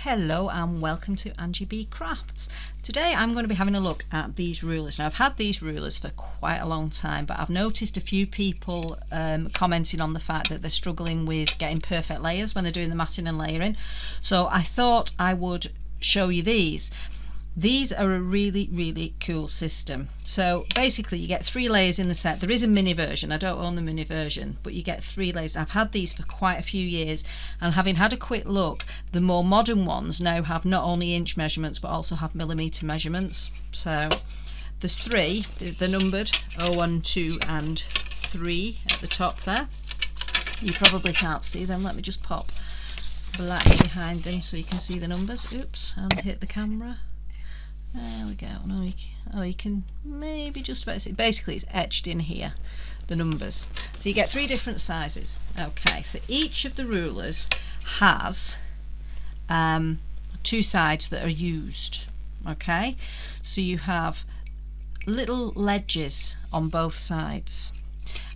Hello and welcome to Angie B Crafts. Today I'm going to be having a look at these rulers. Now I've had these rulers for quite a long time, but I've noticed a few people commenting on the fact that they're struggling with getting perfect layers when they're doing the matting and layering. So I thought I would show you these. These are a really cool system. So basically you get 3 layers in the set. There is a mini version. I don't own the mini version, but you get 3 layers. I've had these for quite a few years, and having had a quick look, the more modern ones now have not only inch measurements but also have millimetre measurements. So there's 3, they're numbered 1, 2 and 3 at the top there. You probably can't see them. Let me just pop black behind them so you can see the numbers. Oops, and hit the camera. There we go. No, you can maybe just about see. Basically, it's etched in here, the numbers. So you get 3 different sizes. Okay, so each of the rulers has 2 sides that are used. Okay, so you have little ledges on both sides,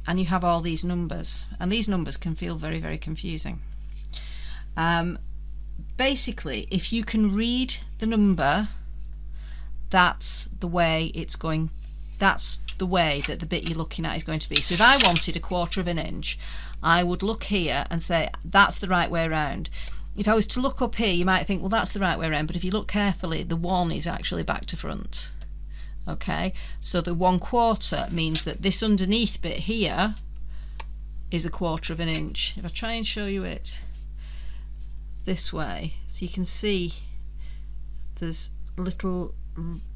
and you have all these numbers, and these numbers can feel very confusing. Basically, if you can read the number, that's the way it's going, that's the way that the bit you're looking at is going to be. So if I wanted 1/4 of an inch, I would look here and say that's the right way around. If I was to look up here, you might think, well, that's the right way around, but if you look carefully, the 1 is actually back to front. Okay, so the 1/4 means that this underneath bit here is 1/4 of an inch. If I try and show you it this way, so you can see there's little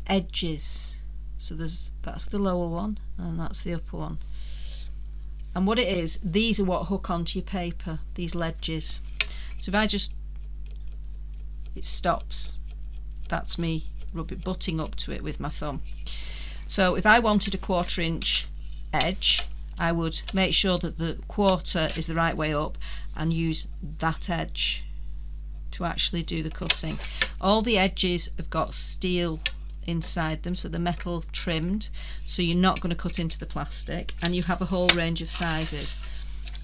edges. So that's the lower one and that's the upper one. And what it is, these are what hook onto your paper, these ledges. So if I just, it stops. That's me butting up to it with my thumb. So if I wanted 1/4 inch edge, I would make sure that the 1/4 is the right way up and use that edge to actually do the cutting. All the edges have got steel inside them, so the metal trimmed, so you're not going to cut into the plastic, and you have a whole range of sizes.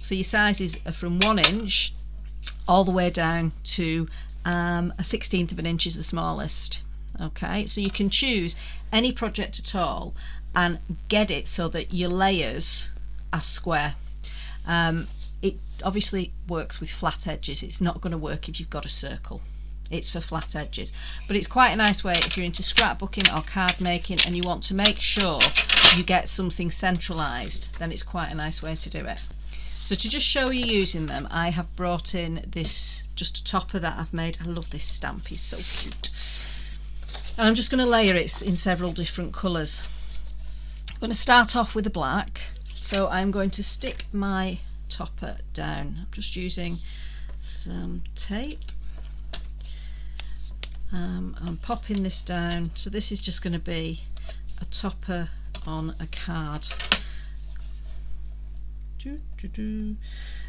So your sizes are from 1 inch all the way down to a 1/16 of an inch is the smallest. Okay, so you can choose any project at all and get it so that your layers are square. It obviously works with flat edges. It's not going to work if you've got a circle. It's for flat edges, but it's quite a nice way if you're into scrapbooking or card making and you want to make sure you get something centralized, then it's quite a nice way to do it. So to just show you using them, I have brought in this just a topper that I've made. I love this stamp, it's so cute. And I'm just going to layer it in several different colours. I'm going to start off with the black, so I'm going to stick my topper down. I'm just using some tape. I'm popping this down, so this is just going to be a topper on a card.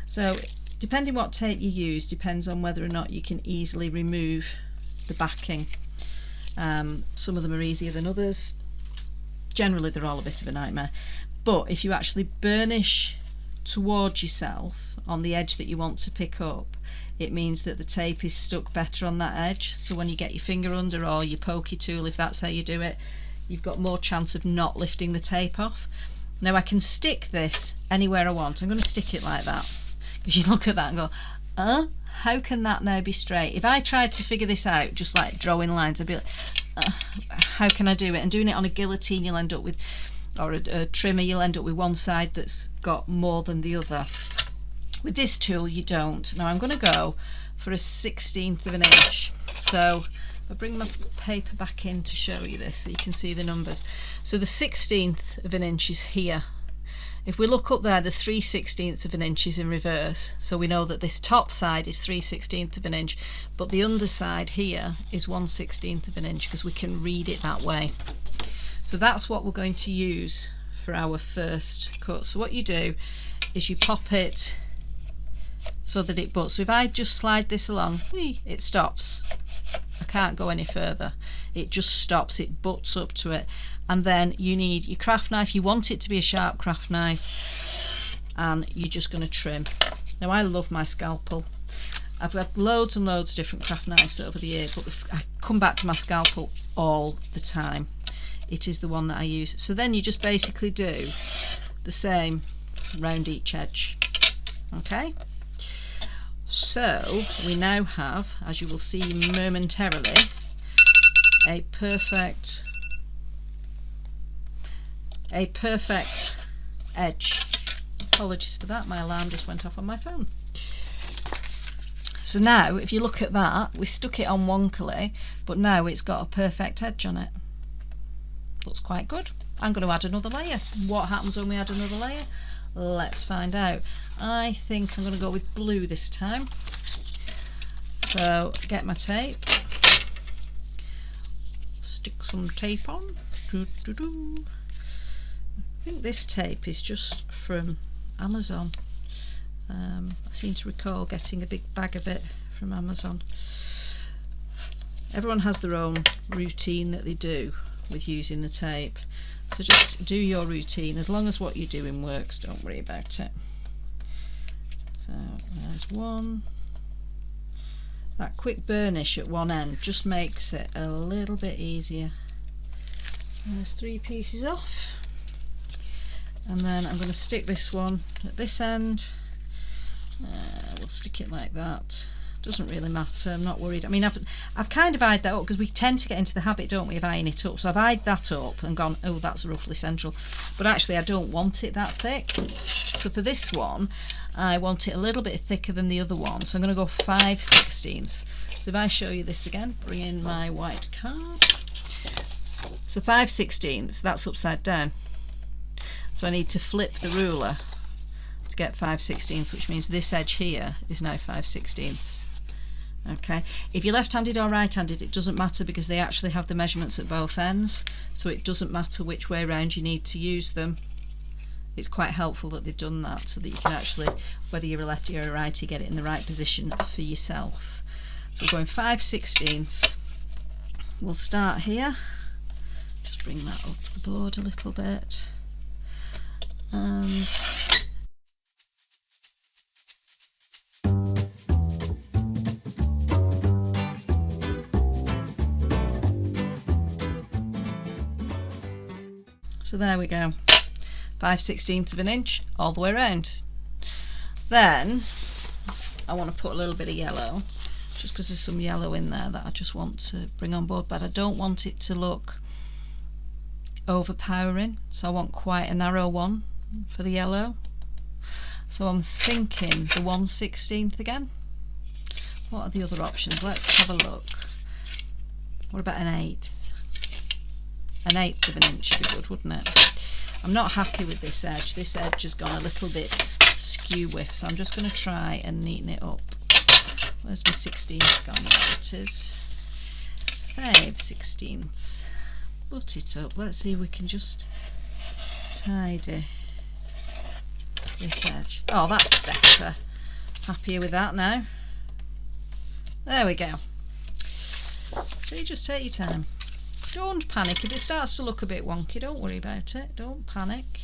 So depending what tape you use depends on whether or not you can easily remove the backing. Some of them are easier than others. Generally they're all a bit of a nightmare, but if you actually burnish towards yourself on the edge that you want to pick up, it means that the tape is stuck better on that edge. So when you get your finger under or your pokey tool, if that's how you do it, you've got more chance of not lifting the tape off. Now I can stick this anywhere I want. I'm going to stick it like that, because you look at that and go, how can that now be straight? If I tried to figure this out just like drawing lines, I'd be like, how can I do it? And doing it on a guillotine, you'll end up with, or a trimmer, you'll end up with one side that's got more than the other. With this tool you don't. Now I'm going to go for a 1/16 of an inch. So I'll bring my paper back in to show you this so you can see the numbers. So the 1/16 of an inch is here. If we look up there, the 3/16 of an inch is in reverse, so we know that this top side is 3/16 of an inch, but the underside here is 1/16 of an inch, because we can read it that way. So that's what we're going to use for our first cut. So what you do is you pop it so that it butts. So if I just slide this along, it stops. I can't go any further. It just stops, it butts up to it. And then you need your craft knife. You want it to be a sharp craft knife, and you're just going to trim. Now I love my scalpel. I've had loads and loads of different craft knives over the year, but I come back to my scalpel all the time. It is the one that I use. So then you just basically do the same round each edge. Okay, so we now have, as you will see momentarily, a perfect edge. Apologies for that, my alarm just went off on my phone. So now if you look at that, we stuck it on wonkily, but now it's got a perfect edge on it. Looks quite good. I'm going to add another layer. What happens when we add another layer? Let's find out. I think I'm going to go with blue this time. So get my tape, stick some tape on. I think this tape is just from Amazon. I seem to recall getting a big bag of it from Amazon. Everyone has their own routine that they do with using the tape, so just do your routine. As long as what you're doing works, don't worry about it. So there's one. That quick burnish at one end just makes it a little bit easier. And there's 3 pieces off, and then I'm going to stick this one at this end. We'll stick it like that. Doesn't really matter, I'm not worried. I mean, I've kind of eyed that up because we tend to get into the habit, don't we, of eyeing it up. So I've eyed that up and gone, oh, that's roughly central. But actually I don't want it that thick. So for this one, I want it a little bit thicker than the other one. So I'm going to go 5/16. So if I show you this again, bring in my white card. So 5/16, that's upside down. So I need to flip the ruler to get 5/16, which means this edge here is now 5/16. Okay, if you're left-handed or right-handed, it doesn't matter because they actually have the measurements at both ends, so it doesn't matter which way around you need to use them. It's quite helpful that they've done that so that you can actually, whether you're a lefty or a righty, get it in the right position for yourself. So we're going 5/16. We'll start here. Just bring that up the board a little bit. And so there we go, 5/16 of an inch all the way around. Then I want to put a little bit of yellow, just because there's some yellow in there that I just want to bring on board, but I don't want it to look overpowering, so I want quite a narrow one for the yellow. So I'm thinking the 1/16 again. What are the other options? Let's have a look. What about an 1/8? An 1/8 of an inch would be good, wouldn't it? I'm not happy with this edge. This edge has gone a little bit skew with, so I'm just going to try and neaten it up. Where's my 16th gone? There it is. 5/16. Butt it up. Let's see if we can just tidy this edge. Oh, that's better. Happier with that now. There we go. So you just take your time. Don't panic. If it starts to look a bit wonky, don't worry about it. Don't panic.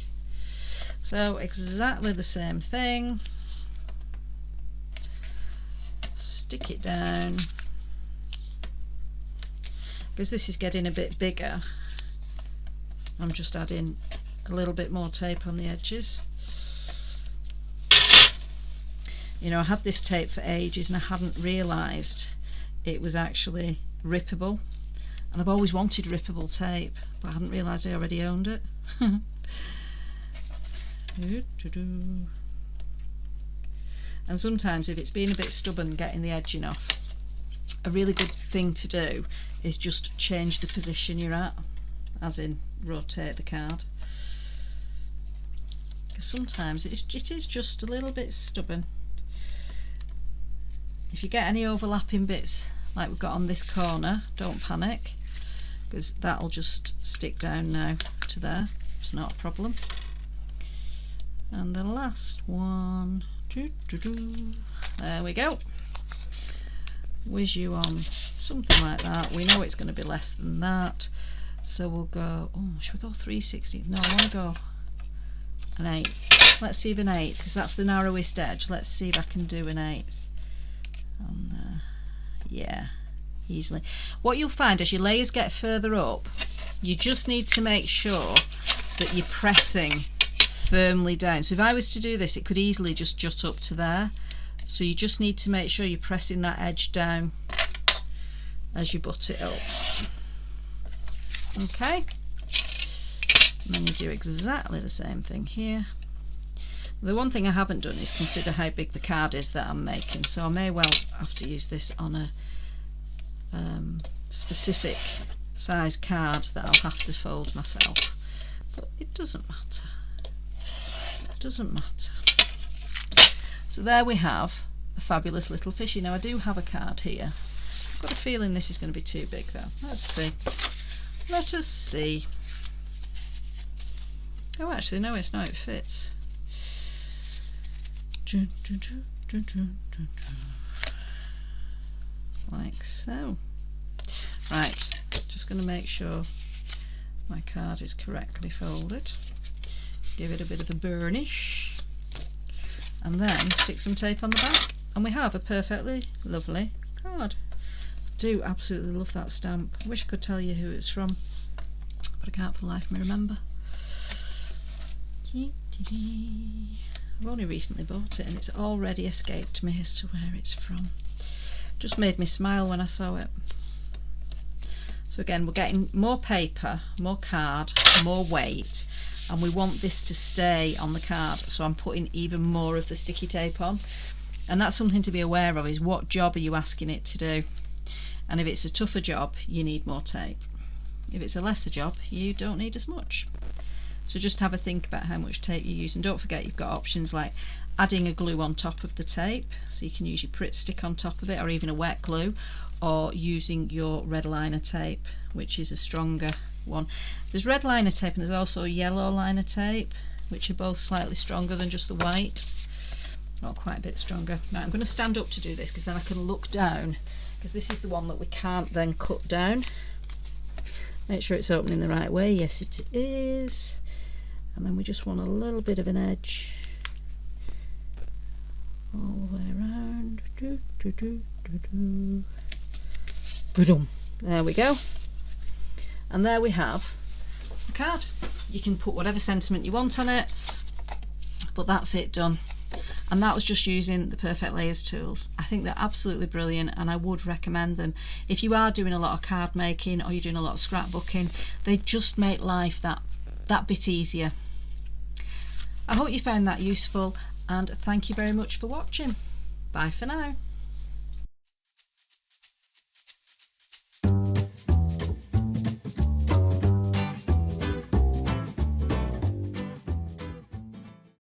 So exactly the same thing. Stick it down. Because this is getting a bit bigger, I'm just adding a little bit more tape on the edges. You know, I had this tape for ages and I hadn't realised it was actually rippable. And I've always wanted rippable tape, but I hadn't realised I already owned it. And sometimes if it's being a bit stubborn getting the edging off, a really good thing to do is just change the position you're at, as in rotate the card. Because sometimes it is just a little bit stubborn. If you get any overlapping bits like we've got on this corner, don't panic, because that'll just stick down now to there. It's not a problem. And the last one, there we go. Whiz you on something like that. We know it's going to be less than that, so we'll go, oh, should we go 3/16? No, I want to go an 1/8. Let's see if an 1/8, because that's the narrowest edge. Let's see if I can do an 1/8. And yeah, easily. What you'll find as your layers get further up, you just need to make sure that you're pressing firmly down. So if I was to do this, it could easily just jut up to there. So you just need to make sure you're pressing that edge down as you butt it up. Okay, and then you do exactly the same thing here. The one thing I haven't done is consider how big the card is that I'm making, so I may well have to use this on a specific size card that I'll have to fold myself, but it doesn't matter. It doesn't matter. So there we have a fabulous little fishy. Now I do have a card here. I've got a feeling this is going to be too big though. Let's see. Let us see. Oh, actually no, it's not. It fits. Like so. Right, just going to make sure my card is correctly folded. Give it a bit of a burnish. And then stick some tape on the back. And we have a perfectly lovely card. I do absolutely love that stamp. I wish I could tell you who it's from, but I can't for the life of me remember. I've only recently bought it and it's already escaped me as to where it's from. Just made me smile when I saw it. So again, we're getting more paper, more card, more weight, and we want this to stay on the card, so I'm putting even more of the sticky tape on. And that's something to be aware of, is what job are you asking it to do? And if it's a tougher job, you need more tape. If it's a lesser job, you don't need as much. So just have a think about how much tape you use, and don't forget you've got options like adding a glue on top of the tape, so you can use your Pritt stick on top of it, or even a wet glue, or using your red liner tape, which is a stronger one. There's red liner tape and there's also yellow liner tape, which are both slightly stronger than just the white. Not quite a bit stronger. Right, I'm going to stand up to do this because then I can look down, because this is the one that we can't then cut down. Make sure it's opening the right way. Yes, it is. And then we just want a little bit of an edge all the way around. There we go. And there we have the card. You can put whatever sentiment you want on it, but that's it done. And that was just using the Perfect Layers tools. I think they're absolutely brilliant and I would recommend them. If you are doing a lot of card making or you're doing a lot of scrapbooking, they just make life that bit easier. I hope you found that useful, and thank you very much for watching. Bye for now.